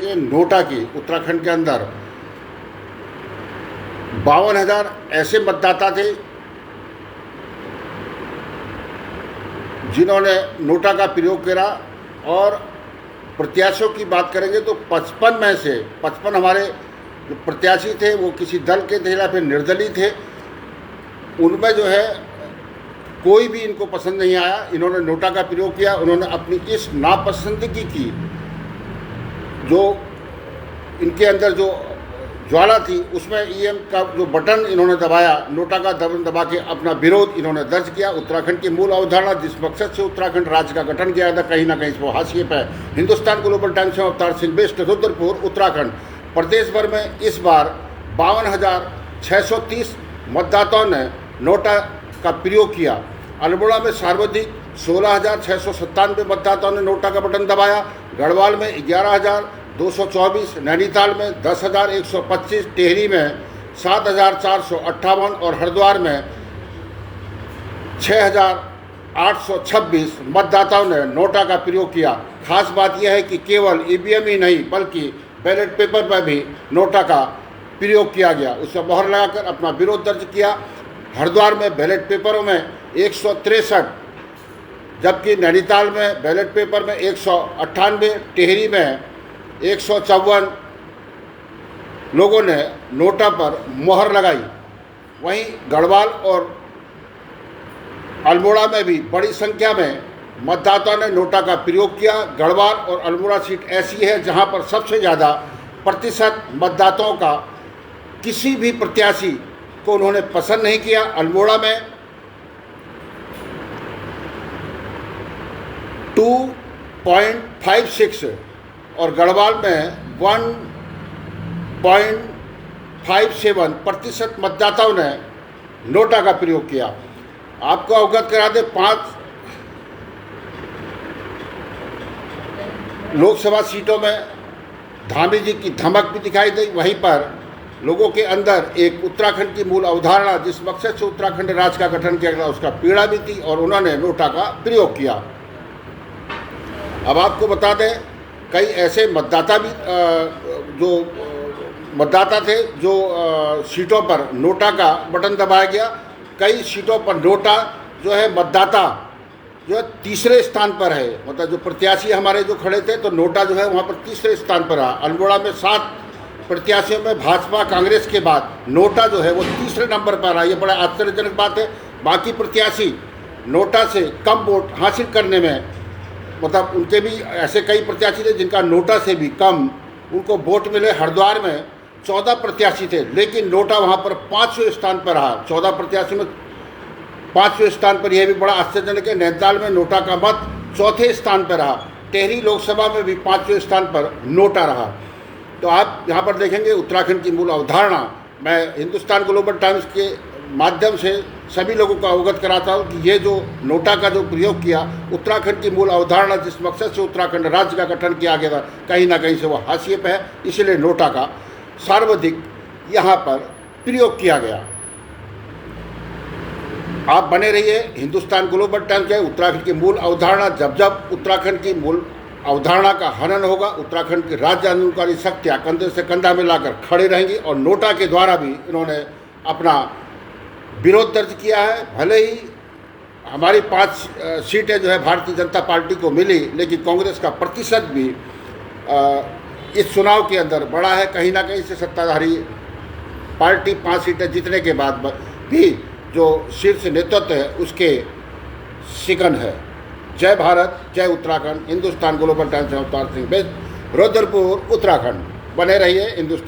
के नोटा की उत्तराखंड के अंदर 52,000 ऐसे मतदाता थे जिन्होंने नोटा का प्रयोग करा। और प्रत्याशियों की बात करेंगे तो 55 में से 55 हमारे जो प्रत्याशी थे वो किसी दल के थे या फिर निर्दलीय थे। उनमें जो है कोई भी इनको पसंद नहीं आया, इन्होंने नोटा का प्रयोग किया। उन्होंने अपनी इस नापसंदगी की जो इनके अंदर जो ज्वाला थी उसमें ईएम का जो बटन इन्होंने दबाया, नोटा का बटन दबा के अपना विरोध इन्होंने दर्ज किया। उत्तराखंड की मूल अवधारणा जिस मकसद से उत्तराखंड राज्य का गठन किया था कहीं ना कहीं वो हाशिए पर है। हिंदुस्तान ग्लोबल टाइम्स से अवतार सिंह, बेस्ट रुद्रपुर उत्तराखंड। प्रदेश भर में इस बार 52,630 मतदाताओं ने नोटा का प्रयोग किया। अल्मोड़ा में सर्वाधिक 16,697 मतदाताओं ने नोटा का बटन दबाया। गढ़वाल में 11,224, नैनीताल में 10,125, टिहरी में 7,458 और हरिद्वार में 6,826 मतदाताओं ने नोटा का प्रयोग किया। खास बात यह है कि केवल ईवीएम ही नहीं बल्कि बैलेट पेपर पर भी नोटा का प्रयोग किया गया। उस पर मोहर लगाकर अपना विरोध दर्ज किया। हरिद्वार में बैलेट पेपरों में 163, जबकि नैनीताल में बैलेट पेपर में 198, टिहरी में 154 लोगों ने नोटा पर मोहर लगाई। वहीं गढ़वाल और अल्मोड़ा में भी बड़ी संख्या में मतदाताओं ने नोटा का प्रयोग किया। गढ़वाल और अल्मोड़ा सीट ऐसी है जहां पर सबसे ज़्यादा प्रतिशत मतदाताओं का किसी भी प्रत्याशी को उन्होंने पसंद नहीं किया। अल्मोड़ा में 2.56 और गढ़वाल में 1.57 प्रतिशत मतदाताओं ने नोटा का प्रयोग किया। आपको अवगत करा दें, 5 लोकसभा सीटों में धामी जी की धमक भी दिखाई दी। वहीं पर लोगों के अंदर एक उत्तराखंड की मूल अवधारणा जिस मकसद से उत्तराखंड राज्य का गठन किया गया उसका पीड़ा भी थी और उन्होंने नोटा का प्रयोग किया। अब आपको बता दें, कई ऐसे मतदाता भी जो मतदाता थे जो सीटों पर नोटा का बटन दबाया गया। कई सीटों पर नोटा जो है मतदाता जो है तीसरे स्थान पर है, मतलब जो प्रत्याशी हमारे जो खड़े थे तो नोटा जो है वहाँ पर तीसरे स्थान पर रहा। अल्मोड़ा में 7 प्रत्याशियों में भाजपा कांग्रेस के बाद नोटा जो है वो तीसरे नंबर पर रहा। ये बड़ा आश्चर्यजनक बात है। बाकी प्रत्याशी नोटा से कम वोट हासिल करने में, मतलब उनके भी ऐसे कई प्रत्याशी थे जिनका नोटा से भी कम उनको वोट मिले। हरिद्वार में 14 प्रत्याशी थे लेकिन नोटा वहाँ पर 5वें स्थान पर रहा। 14 प्रत्याशी में 5वें स्थान पर, यह भी बड़ा आश्चर्यजनक है। नैनीताल में नोटा का मत 4थे स्थान पर रहा। टिहरी लोकसभा में भी 5वें स्थान पर नोटा रहा। तो आप यहाँ पर देखेंगे उत्तराखंड की मूल अवधारणा, मैं हिंदुस्तान ग्लोबल टाइम्स के माध्यम से सभी लोगों को अवगत कराता हूँ कि ये जो नोटा का जो प्रयोग किया, उत्तराखंड की मूल अवधारणा जिस मकसद से उत्तराखंड राज्य का गठन किया गया था कहीं ना कहीं से वो हाशिए पर है, इसलिए नोटा का सर्वाधिक यहाँ पर प्रयोग किया गया। आप बने रहिए हिंदुस्तान ग्लोबल टाइम्स के। उत्तराखंड की मूल अवधारणा, जब जब उत्तराखंड की मूल अवधारणा का हनन होगा, उत्तराखंड की राज्य आंदोलनकारी शक्तियाँ कंधे से कंधा मिलाकर खड़े रहेंगी। और नोटा के द्वारा भी इन्होंने अपना विरोध दर्ज किया है। भले ही हमारी 5 सीटें जो है भारतीय जनता पार्टी को मिली, लेकिन कांग्रेस का प्रतिशत भी इस चुनाव के अंदर बढ़ा है। कहीं ना कहीं से सत्ताधारी पार्टी 5 सीटें जीतने के बाद भी जो शीर्ष नेतृत्व है उसके शिकन है। जय भारत, जय उत्तराखंड। हिंदुस्तान ग्लोबल टाइम्स से अवतार सिंह, बेस्ट रुद्रपुर उत्तराखंड। बने रहिए हिंदुस्तान।